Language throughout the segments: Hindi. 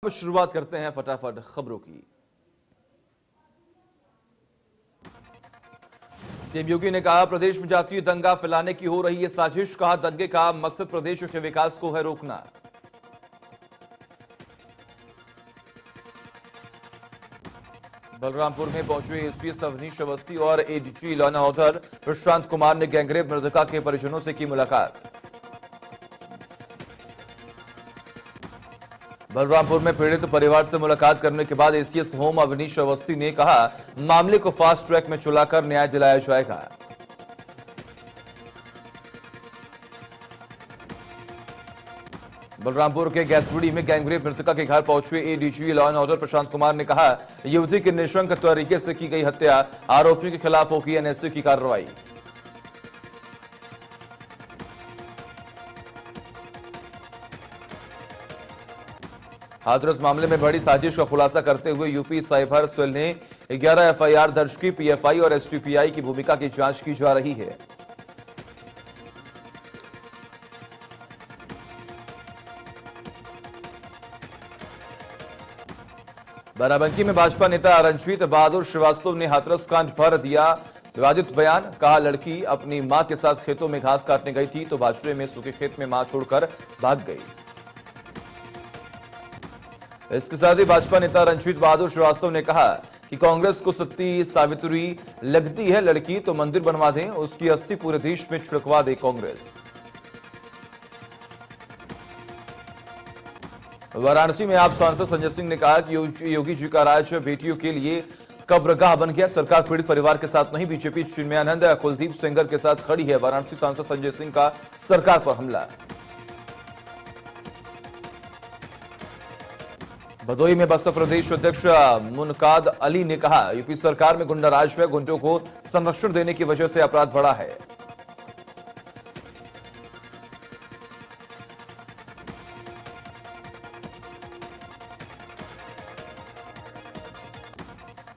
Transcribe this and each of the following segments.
अब शुरुआत करते हैं फटाफट खबरों की। सीएम योगी ने कहा प्रदेश में जातीय दंगा फैलाने की हो रही है साजिश। कहा दंगे का मकसद प्रदेश के विकास को है रोकना। बलरामपुर में पहुंचे एसीएस अवनीश अवस्थी और ADG law and order Prashant Kumar ने गैंगरेप मृतका के परिजनों से की मुलाकात। बलरामपुर में पीड़ित परिवार से मुलाकात करने के बाद एसीएस होम अवनीश अवस्थी ने कहा मामले को फास्ट ट्रैक में चलाकर न्याय दिलाया जाएगा। बलरामपुर के गैसवड़ी में गैंगरेप मृतका के घर पहुंचे ADG law and order Prashant Kumar ने कहा युवती की निशंक तरीके से की गई हत्या, आरोपियों के खिलाफ होगी एनएसए की कार्रवाई। हाथरस मामले में बड़ी साजिश का खुलासा करते हुए यूपी साइबर सेल ने 11 एफआईआर दर्ज की। पीएफआई और एसटीपीआई की भूमिका की जांच की जा रही है। बाराबंकी में भाजपा नेता रणजीत बहादुर श्रीवास्तव ने हाथरस कांड पर दिया विवादित बयान। कहा लड़की अपनी मां के साथ खेतों में घास काटने गई थी तो बाजरे में सूखे खेत में मां छोड़कर भाग गई। इसके साथ ही भाजपा नेता रणजीत बहादुर श्रीवास्तव ने कहा कि कांग्रेस को सती सावित्री लगती है, लड़की तो मंदिर बनवा दें, उसकी अस्थि पूरे देश में छिड़कवा दे कांग्रेस। वाराणसी में आप सांसद संजय सिंह ने कहा कि योगी जी का राज बेटियों के लिए कब्रगाह बन गया। सरकार पीड़ित परिवार के साथ नहीं, बीजेपी चिन्मयानंद कुलदीप सेंगर के साथ खड़ी है। वाराणसी सांसद संजय सिंह का सरकार पर हमला। भदोही में बसपा प्रदेश अध्यक्ष मुनकाद अली ने कहा यूपी सरकार में गुंडा राज है, गुंडों को संरक्षण देने की वजह से अपराध बढ़ा है।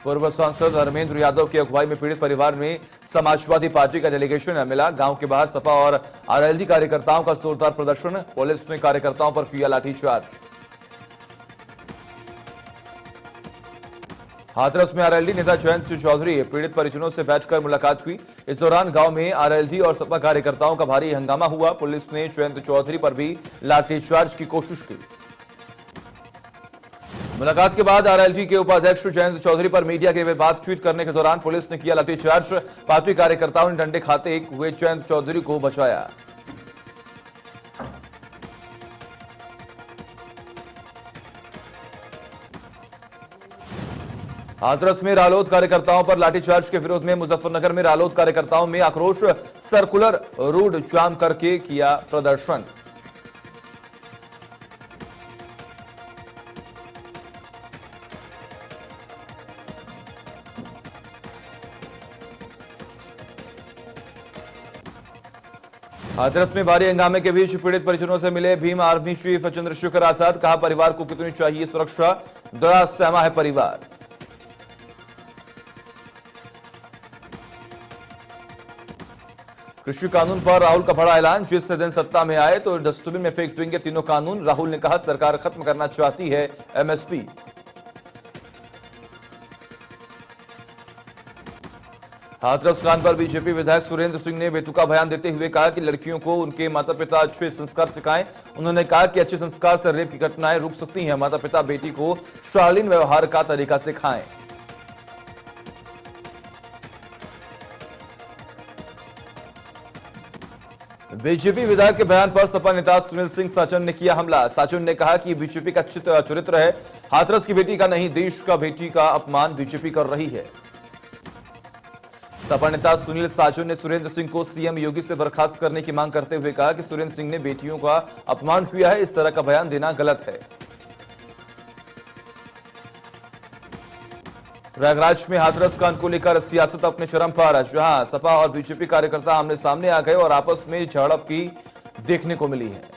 पूर्व सांसद धर्मेंद्र यादव की अगुवाई में पीड़ित परिवार में समाजवादी पार्टी का डेलीगेशन मिला। गांव के बाहर सपा और आरएलडी कार्यकर्ताओं का जोरदार प्रदर्शन। पुलिस ने कार्यकर्ताओं पर किया लाठीचार्ज। हाथरस में आरएलडी नेता जयंत चौधरी पीड़ित परिजनों से बैठकर मुलाकात हुई। इस दौरान गांव में आरएलडी और सपा कार्यकर्ताओं का भारी हंगामा हुआ। पुलिस ने जयंत चौधरी पर भी लाठीचार्ज की कोशिश की। मुलाकात के बाद आरएलडी के उपाध्यक्ष जयंत चौधरी पर मीडिया के बातचीत करने के दौरान पुलिस ने किया लाठीचार्ज। पार्टी कार्यकर्ताओं ने डंडे खाते हुए जयंत चौधरी को बचाया। हाथरस में रालोद कार्यकर्ताओं पर लाठीचार्ज के विरोध में मुजफ्फरनगर में रालोद कार्यकर्ताओं में आक्रोश। सर्कुलर रोड जाम करके किया प्रदर्शन। हाथरस में भारी हंगामे के बीच पीड़ित परिजनों से मिले भीम आर्मी चीफ चंद्रशेखर आजाद। कहा परिवार को कितनी चाहिए सुरक्षा, बड़ा सहमा है परिवार। कृषि कानून पर राहुल का बड़ा ऐलान। जिस दिन सत्ता में आए तो डस्टबिन में फेंक देंगे तीनों कानून। राहुल ने कहा सरकार खत्म करना चाहती है एमएसपी। हाथरस कांड पर बीजेपी विधायक सुरेंद्र सिंह ने बेतुका बयान देते हुए कहा कि लड़कियों को उनके माता पिता अच्छे संस्कार सिखाएं। उन्होंने कहा कि अच्छे संस्कार से रेप की घटनाएं रुक सकती हैं। माता पिता बेटी को शालीन व्यवहार का तरीका सिखाएं। बीजेपी विधायक के बयान पर सपा नेता सुनील सिंह साचन ने किया हमला। साचन ने कहा कि बीजेपी का चरित्र है, हाथरस की बेटी का नहीं, देश का बेटी का अपमान बीजेपी कर रही है। सपा नेता सुनील साचन ने सुरेंद्र सिंह को सीएम योगी से बर्खास्त करने की मांग करते हुए कहा कि सुरेंद्र सिंह ने बेटियों का अपमान किया है, इस तरह का बयान देना गलत है। प्रयागराज में हाथरस कांड को लेकर सियासत अपने चरम पर, जहां सपा और बीजेपी कार्यकर्ता आमने सामने आ गए और आपस में झड़प की देखने को मिली है।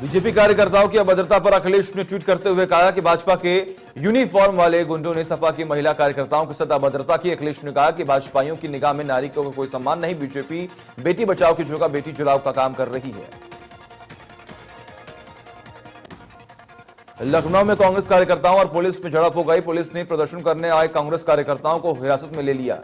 बीजेपी कार्यकर्ताओं की अभद्रता पर अखिलेश ने ट्वीट करते हुए कहा कि भाजपा के यूनिफॉर्म वाले गुंडों ने सपा की महिला कार्यकर्ताओं के साथ अभद्रता की। अखिलेश ने कहा कि भाजपाइयों की निगाह में नारी को कोई सम्मान नहीं। बीजेपी बेटी बचाओ की जगह बेटी चलाओ का काम कर रही है। लखनऊ में कांग्रेस कार्यकर्ताओं और पुलिस में झड़प हो गई। पुलिस ने प्रदर्शन करने आए कांग्रेस कार्यकर्ताओं को हिरासत में ले लिया।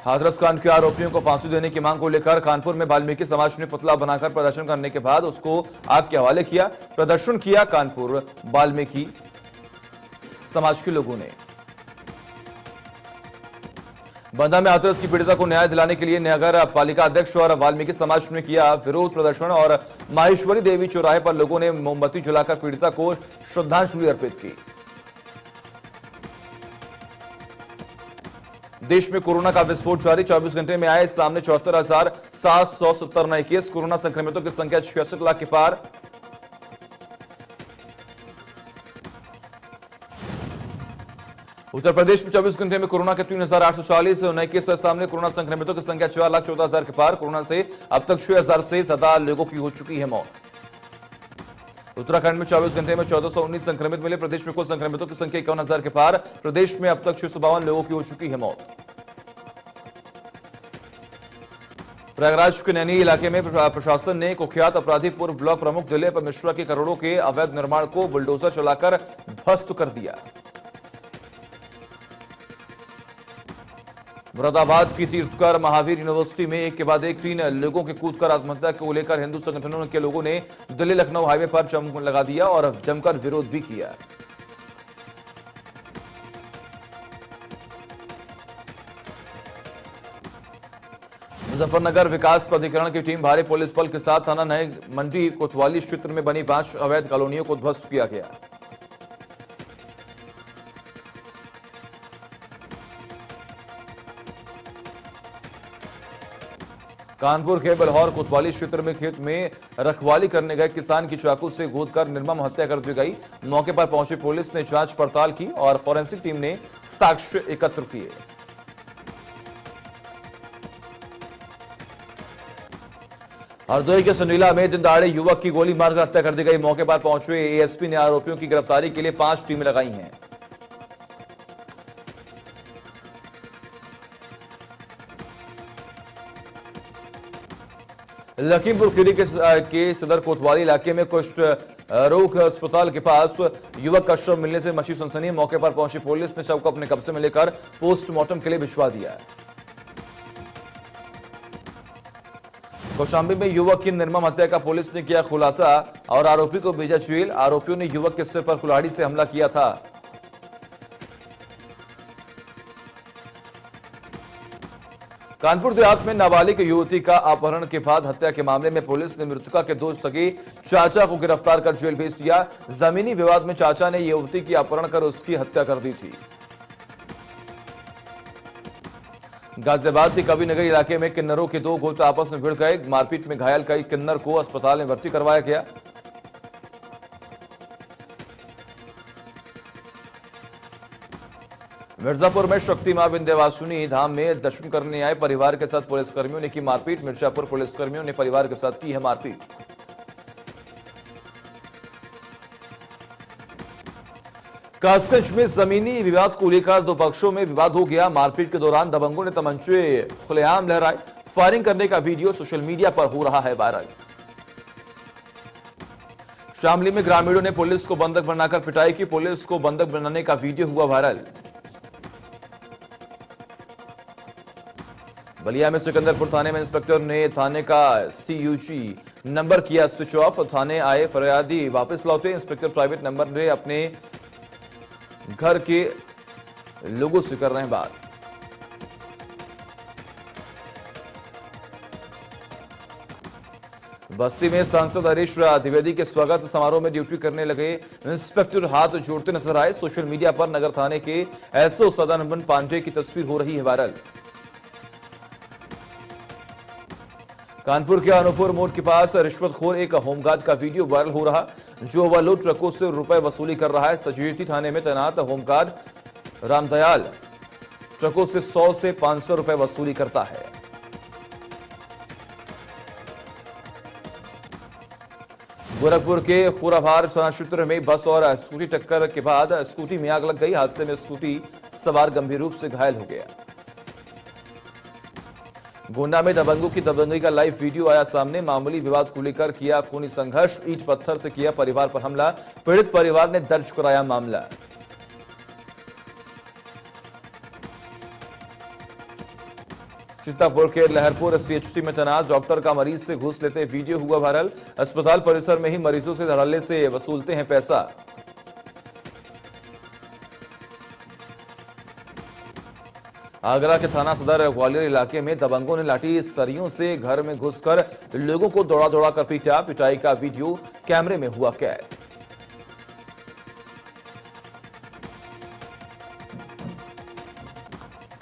हाथरस कांड के आरोपियों को फांसी देने की मांग को लेकर कानपुर में वाल्मीकि समाज ने पुतला बनाकर प्रदर्शन करने के बाद उसको आग के हवाले किया। प्रदर्शन किया कानपुर वाल्मीकि समाज के लोगों ने। बंधा में हाथरस की पीड़िता को न्याय दिलाने के लिए नगर पालिका अध्यक्ष और वाल्मीकि समाज ने किया विरोध प्रदर्शन और माहेश्वरी देवी चौराहे पर लोगों ने मोमबत्ती जलाकर पीड़िता को श्रद्धांजलि अर्पित की। देश में कोरोना का विस्फोट जारी। 24 घंटे में आए सामने 74,770 नए केस। कोरोना संक्रमितों की संख्या 66 लाख के पार। उत्तर प्रदेश में 24 घंटे में कोरोना के 3,840 नए केस सामने। कोरोना संक्रमितों की संख्या 4,14,000 के पार। कोरोना से अब तक 6,000 से ज्यादा लोगों की हो चुकी है मौत। उत्तराखंड में 24 घंटे में 1419 संक्रमित मिले। प्रदेश में कुल संक्रमितों की संख्या 51,000 के पार। प्रदेश में अब तक 652 लोगों की हो चुकी है मौत। प्रयागराज के नैनी इलाके में प्रशासन ने कुख्यात अपराधी पूर्व ब्लॉक प्रमुख दिलीप मिश्रा के करोड़ों के अवैध निर्माण को बुलडोजर चलाकर ध्वस्त कर दिया। मुरादाबाद की तीर्थकर महावीर यूनिवर्सिटी में एक के बाद एक 3 लोगों के कूदकर आत्महत्या को लेकर हिंदू संगठनों के लोगों ने दिल्ली लखनऊ हाईवे पर जम लगा दिया और जमकर विरोध भी किया। मुजफ्फरनगर विकास प्राधिकरण की टीम भारी पुलिस बल के साथ थाना नए मंडी कोतवाली क्षेत्र में बनी 5 अवैध कॉलोनियों को ध्वस्त किया गया। कानपुर के बलहौर कोतवाली क्षेत्र में खेत में रखवाली करने गए किसान की चाकू से गोदकर निर्मम हत्या कर दी गई। मौके पर पहुंची पुलिस ने जांच पड़ताल की और फॉरेंसिक टीम ने साक्ष्य एकत्र किए। हरदोई के संडीला में दिन दहाड़े युवक की गोली मारकर हत्या कर दी गई। मौके पर पहुंचे एएसपी ने आरोपियों की गिरफ्तारी के लिए 5 टीमें लगाई हैं। लखीमपुर खीरी के सदर कोतवाली इलाके में कुष्ठ रोग अस्पताल के पास युवक का शव मिलने से मची सनसनी। मौके पर पहुंची पुलिस ने शव को अपने कब्जे में लेकर पोस्टमार्टम के लिए भिजवा दिया। कौशाम्बी में युवक की निर्मम हत्या का पुलिस ने किया खुलासा और आरोपी को भेजा जेल। आरोपियों ने युवक के सिर पर कुल्हाड़ी से हमला किया था। कानपुर देहात में नाबालिग युवती का अपहरण के बाद हत्या के मामले में पुलिस ने मृतका के 2 सगे चाचा को गिरफ्तार कर जेल भेज दिया। जमीनी विवाद में चाचा ने युवती की अपहरण कर उसकी हत्या कर दी थी। गाजियाबाद के कविनगर इलाके में किन्नरों के 2 गुट आपस में भिड़ गए। मारपीट में घायल कई किन्नर को अस्पताल में भर्ती करवाया गया। मिर्जापुर में शक्ति मां विंध्यवासिनी धाम में दर्शन करने आए परिवार के साथ पुलिसकर्मियों ने की मारपीट। मिर्जापुर पुलिसकर्मियों ने परिवार के साथ की है मारपीट। कासगंज में जमीनी विवाद को लेकर 2 पक्षों में विवाद हो गया। मारपीट के दौरान दबंगों ने तमंचे खुलेआम लहराए। फायरिंग करने का वीडियो सोशल मीडिया पर हो रहा है वायरल। शामली में ग्रामीणों ने पुलिस को बंधक बनाकर पिटाई की। पुलिस को बंधक बनाने का वीडियो हुआ वायरल। बलिया में सिकंदरपुर थाने में इंस्पेक्टर ने थाने का CUG नंबर किया स्विच ऑफ। थाने आए फरियादी वापस लौटे। इंस्पेक्टर प्राइवेट नंबर में अपने घर के लोगों से कर रहे हैं बात। बस्ती में सांसद हरीश द्विवेदी के स्वागत समारोह में ड्यूटी करने लगे इंस्पेक्टर हाथ जोड़ते नजर आए। सोशल मीडिया पर नगर थाने के SO सदानंद पांडे की तस्वीर हो रही है वायरल। कानपुर के अनूपपुर मोड़ के पास रिश्वतखोर एक होमगार्ड का वीडियो वायरल हो रहा, जो ओवरलोड ट्रकों से रुपए वसूली कर रहा है। सजीवती थाने में तैनात होमगार्ड रामदयाल ट्रकों से 100 से 500 रुपए वसूली करता है। गोरखपुर के खुराभार थाना क्षेत्र में बस और स्कूटी टक्कर के बाद स्कूटी में आग लग गई। हादसे में स्कूटी सवार गंभीर रूप से घायल हो गया। गोंडा में दबंगों की दबंगई का लाइव वीडियो आया सामने। मामूली विवाद को लेकर किया खूनी संघर्ष, ईंट पत्थर से किया परिवार पर हमला। पीड़ित परिवार ने दर्ज कराया मामला। चित्तापुर के लहरपुर सीएचसी में तैनात डॉक्टर का मरीज से घूस लेते वीडियो हुआ वायरल। अस्पताल परिसर में ही मरीजों से धड़ल्ले से वसूलते हैं पैसा। आगरा के थाना सदर ग्वालियर इलाके में दबंगों ने लाठी सरियों से घर में घुसकर लोगों को दौड़ा दौड़ा कर पीटा। पिटाई का वीडियो कैमरे में हुआ कैद।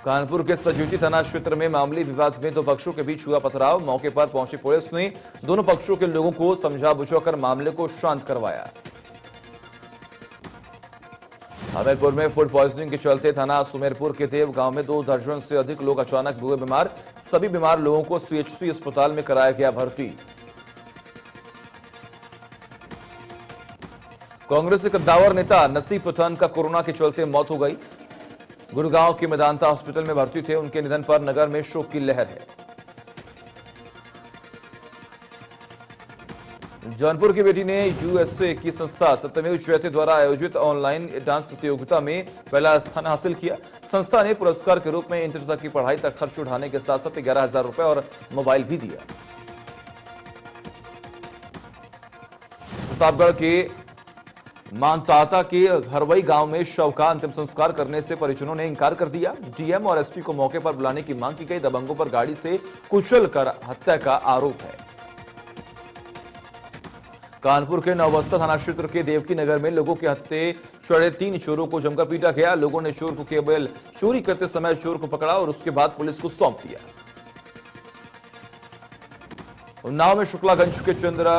कानपुर के सजूती थाना क्षेत्र में मामूली विवाद में दो पक्षों के बीच हुआ पथराव। मौके पर पहुंची पुलिस ने दोनों पक्षों के लोगों को समझा बुझाकर मामले को शांत करवाया। हमीरपुर में फूड पॉइजनिंग के चलते थाना सुमेरपुर के देव गांव में 2 दर्जन से अधिक लोग अचानक हुए बीमार। सभी बीमार लोगों को सीएचसी अस्पताल में कराया गया भर्ती। कांग्रेस के कद्दावर नेता नसीब पठान का कोरोना के चलते मौत हो गई। गुड़गांव के मेदांता हॉस्पिटल में भर्ती थे। उनके निधन पर नगर में शोक की लहर है। जौनपुर की बेटी ने यूएसए की संस्था सत्यमेव जयते द्वारा आयोजित ऑनलाइन डांस प्रतियोगिता में पहला स्थान हासिल किया। संस्था ने पुरस्कार के रूप में इंटर तक की पढ़ाई तक खर्च उठाने के साथ साथ 11,000 रुपए और मोबाइल भी दिया। प्रतापगढ़ के मानताता के हरवई गांव में शव का अंतिम संस्कार करने से परिजनों ने इंकार कर दिया। डीएम और एसपी को मौके पर बुलाने की मांग की गई। दबंगों पर गाड़ी से कुचल कर हत्या का आरोप है। कानपुर के नौबस्ता थाना क्षेत्र के देवकी नगर में लोगों के हत्थे चढ़े 3 चोरों को जमकर पीटा गया। लोगों ने चोर को केवल चोरी करते समय चोर को पकड़ा और उसके बाद पुलिस को सौंप दिया। उन्नाव में शुक्लागंज के चंद्रा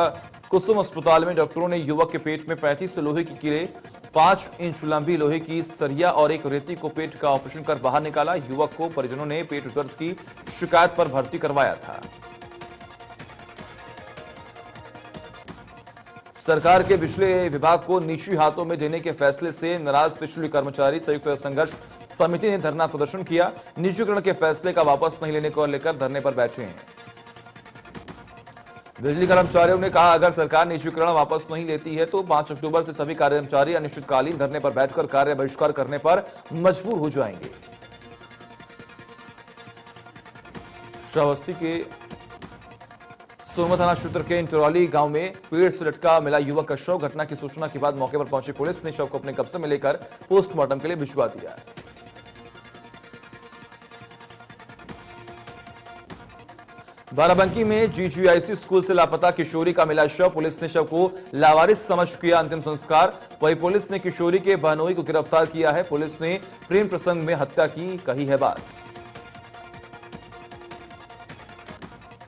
कुसुम अस्पताल में डॉक्टरों ने युवक के पेट में 35 लोहे की कीलें, 5 इंच लंबी लोहे की सरिया और एक रेती को पेट का ऑपरेशन कर बाहर निकाला। युवक को परिजनों ने पेट दर्द की शिकायत पर भर्ती करवाया था। सरकार के बिजली विभाग को निजी हाथों में देने के फैसले से नाराज बिजली कर्मचारी संयुक्त संघर्ष समिति ने धरना प्रदर्शन किया। निजीकरण के फैसले का वापस नहीं लेने को लेकर धरने पर बैठे हैं। बिजली कर्मचारियों ने कहा, अगर सरकार निजीकरण वापस नहीं लेती है तो 5 अक्टूबर से सभी कर्मचारी अनिश्चितकालीन धरने पर बैठकर कार्य बहिष्कार करने पर मजबूर हो जाएंगे। श्रावस्ती के सोमा थाना क्षेत्र के इंटरौली गांव में पेड़ से लटका मिला युवक का शव। घटना की सूचना के बाद मौके पर पहुंची पुलिस ने शव को अपने कब्जे में लेकर पोस्टमार्टम के लिए भिजवा दिया। बाराबंकी में जीजीआईसी स्कूल से लापता किशोरी का मिला शव। पुलिस ने शव को लावारिस समझ किया अंतिम संस्कार। वहीं पुलिस ने किशोरी के बहनोई को गिरफ्तार किया है। पुलिस ने प्रेम प्रसंग में हत्या की कही है बात।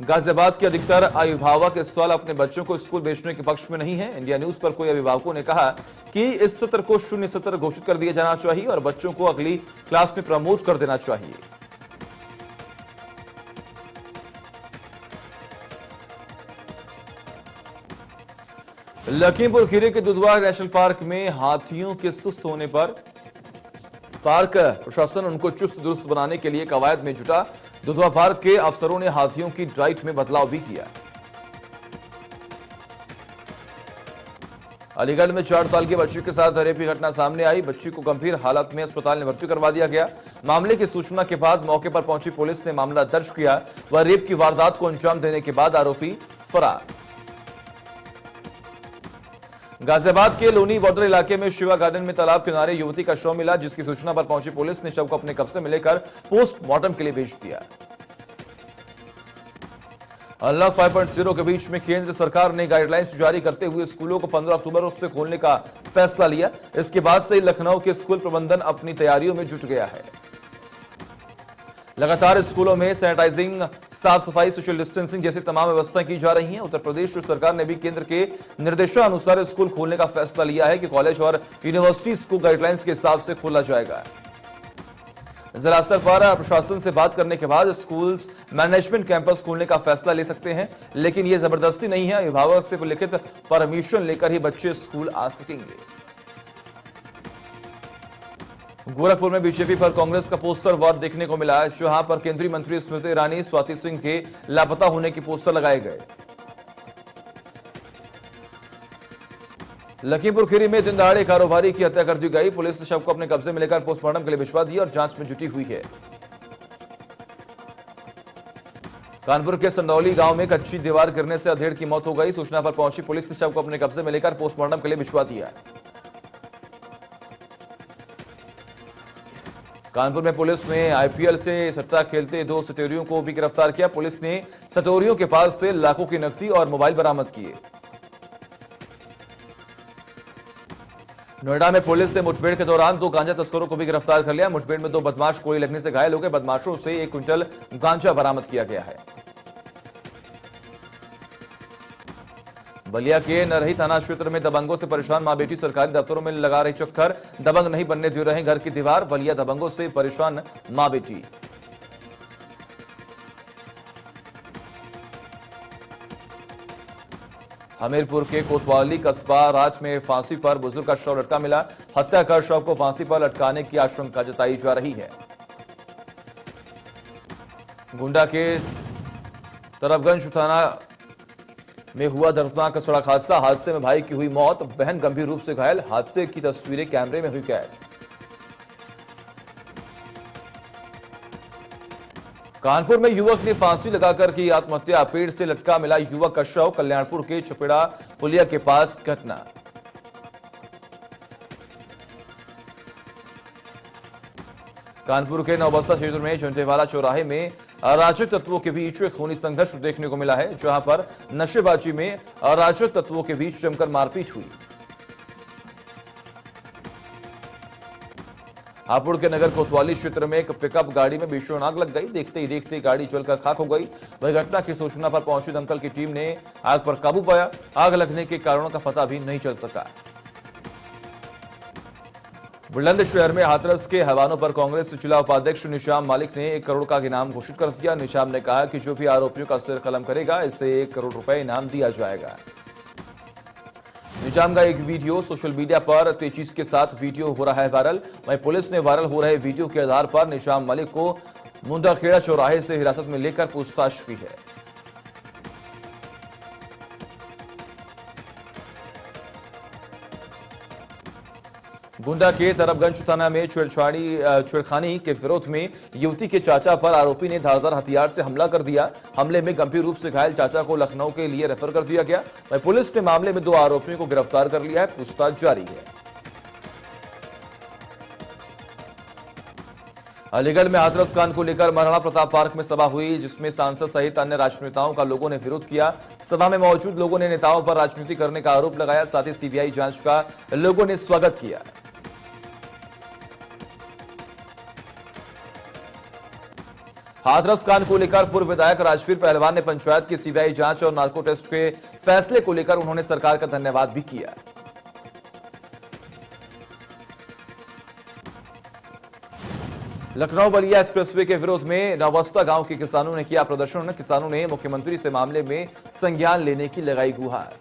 गाजियाबाद के अधिकतर अभिभावक इस साल अपने बच्चों को स्कूल भेजने के पक्ष में नहीं है। इंडिया न्यूज पर कोई अभिभावकों ने कहा कि इस सत्र को शून्य सत्र घोषित कर दिया जाना चाहिए और बच्चों को अगली क्लास में प्रमोट कर देना चाहिए। लखीमपुर खीरी के दुधवा नेशनल पार्क में हाथियों के सुस्त होने पर पार्क प्रशासन उनको चुस्त दुरुस्त बनाने के लिए कवायद में जुटा। दुधवा पार्क के अफसरों ने हाथियों की डाइट में बदलाव भी किया। अलीगढ़ में 4 साल की बच्ची के साथ रेप की घटना सामने आई। बच्ची को गंभीर हालत में अस्पताल में भर्ती करवा दिया गया। मामले की सूचना के बाद मौके पर पहुंची पुलिस ने मामला दर्ज किया। वह रेप की वारदात को अंजाम देने के बाद आरोपी फरार। गाजियाबाद के लोनी बॉर्डर इलाके में शिवा गार्डन में तालाब किनारे युवती का शव मिला, जिसकी सूचना पर पहुंची पुलिस ने शव को अपने कब्जे में लेकर पोस्टमार्टम के लिए भेज दिया। अनलॉक 5.0 के बीच में केंद्र सरकार ने गाइडलाइंस जारी करते हुए स्कूलों को 15 अक्टूबर से खोलने का फैसला लिया। इसके बाद से लखनऊ के स्कूल प्रबंधन अपनी तैयारियों में जुट गया है। लगातार स्कूलों में सैनिटाइजिंग, साफ सफाई, सोशल डिस्टेंसिंग जैसी तमाम व्यवस्थाएं की जा रही हैं। उत्तर प्रदेश सरकार ने भी केंद्र के निर्देशानुसार स्कूल खोलने का फैसला लिया है कि कॉलेज और यूनिवर्सिटी स्कूल गाइडलाइंस के हिसाब से खोला जाएगा। जिला स्तर पर प्रशासन से बात करने के बाद स्कूल मैनेजमेंट कैंपस खोलने का फैसला ले सकते हैं, लेकिन यह जबरदस्ती नहीं है। अभिभावक से लिखित परमिशन लेकर ही बच्चे स्कूल आ सकेंगे। गोरखपुर में बीजेपी पर कांग्रेस का पोस्टर वॉर देखने को मिला है, जहां पर केंद्रीय मंत्री स्मृति ईरानी, स्वाति सिंह के लापता होने के पोस्टर लगाए गए। लखीमपुर खीरी में दिन दहाड़े कारोबारी की हत्या कर दी गई। पुलिस ने शव को अपने कब्जे में लेकर पोस्टमार्टम के लिए भिजवा दिया और जांच में जुटी हुई है। कानपुर के संडौली गांव में कच्ची दीवार गिरने से अधेड़ की मौत हो गई। सूचना पर पहुंची पुलिस ने शव को अपने कब्जे में लेकर पोस्टमार्टम के लिए भिजवा दिया। कानपुर में पुलिस ने आईपीएल से सट्टा खेलते 2 सटोरियों को भी गिरफ्तार किया। पुलिस ने सटोरियों के पास से लाखों की नकदी और मोबाइल बरामद किए। नोएडा में पुलिस ने मुठभेड़ के दौरान 2 गांजा तस्करों को भी गिरफ्तार कर लिया। मुठभेड़ में 2 बदमाश गोली लगने से घायल हो गए। बदमाशों से 1 क्विंटल गांजा बरामद किया गया है। बलिया के नरही थाना क्षेत्र में दबंगों से परेशान मां बेटी सरकारी दफ्तरों में लगा रही चक्कर। दबंग नहीं बनने दे रहे घर की दीवार। बलिया दबंगों से परेशान मां बेटी। हमीरपुर के कोतवाली कस्बा राज में फांसी पर बुजुर्ग का शव लटका मिला। हत्या कर शव को फांसी पर लटकाने की आशंका जताई जा रही है। गोंडा के तरफगंज थाना में हुआ दर्दनाक सड़क हादसा। हादसे में भाई की हुई मौत, बहन गंभीर रूप से घायल। हादसे की तस्वीरें कैमरे में हुई कैद। कानपुर में युवक ने फांसी लगाकर की आत्महत्या। पेड़ से लटका मिला युवक का शव। कल्याणपुर के छपेड़ा पुलिया के पास घटना। कानपुर के नौबस्ता क्षेत्र में झंडेवाला चौराहे में अराजक तत्वों के बीच खूनी संघर्ष देखने को मिला है, जहां पर नशेबाजी में अराजक तत्वों के बीच जमकर मारपीट हुई। हापुड़ के नगर कोतवाली क्षेत्र में एक पिकअप गाड़ी में भीषण आग लग गई। देखते ही देखते गाड़ी जलकर खाक हो गई। वही घटना की सूचना पर पहुंची दमकल की टीम ने आग पर काबू पाया। आग लगने के कारणों का पता भी नहीं चल सका। बुलंदशहर में हाथरस के हैवानों पर कांग्रेस जिला उपाध्यक्ष निशाम मालिक ने 1 करोड़ का इनाम घोषित कर दिया। निशाम ने कहा कि जो भी आरोपियों का सिर कलम करेगा, इससे 1 करोड़ रुपए इनाम दिया जाएगा। निजाम का एक वीडियो सोशल मीडिया पर तेजी के साथ वीडियो हो रहा है वायरल। वहीं पुलिस ने वायरल हो रहे वीडियो के आधार पर निजाम मलिक को मुंडाखेड़ा चौराहे से हिरासत में लेकर पूछताछ की है। गोंडा के तरफगंज थाना में छेड़खानी के विरोध में युवती के चाचा पर आरोपी ने धारदार हथियार से हमला कर दिया। हमले में गंभीर रूप से घायल चाचा को लखनऊ के लिए रेफर कर दिया गया। वहीं पुलिस ने मामले में 2 आरोपियों को गिरफ्तार कर लिया है। पूछताछ जारी है। अलीगढ़ में हाथरस कांड को लेकर महाराणा प्रताप पार्क में सभा हुई, जिसमें सांसद सहित अन्य राजनेताओं का लोगों ने विरोध किया। सभा में मौजूद लोगों ने नेताओं पर राजनीति करने का आरोप लगाया। साथ ही सीबीआई जांच का लोगों ने स्वागत किया। हाथरस कांड को लेकर पूर्व विधायक राजवीर पहलवान ने पंचायत की सीबीआई जांच और नार्को टेस्ट के फैसले को लेकर उन्होंने सरकार का धन्यवाद भी किया। लखनऊ बलिया एक्सप्रेसवे के विरोध में नौबस्ता गांव के किसानों ने किया प्रदर्शन। किसानों ने मुख्यमंत्री से मामले में संज्ञान लेने की लगाई गुहार।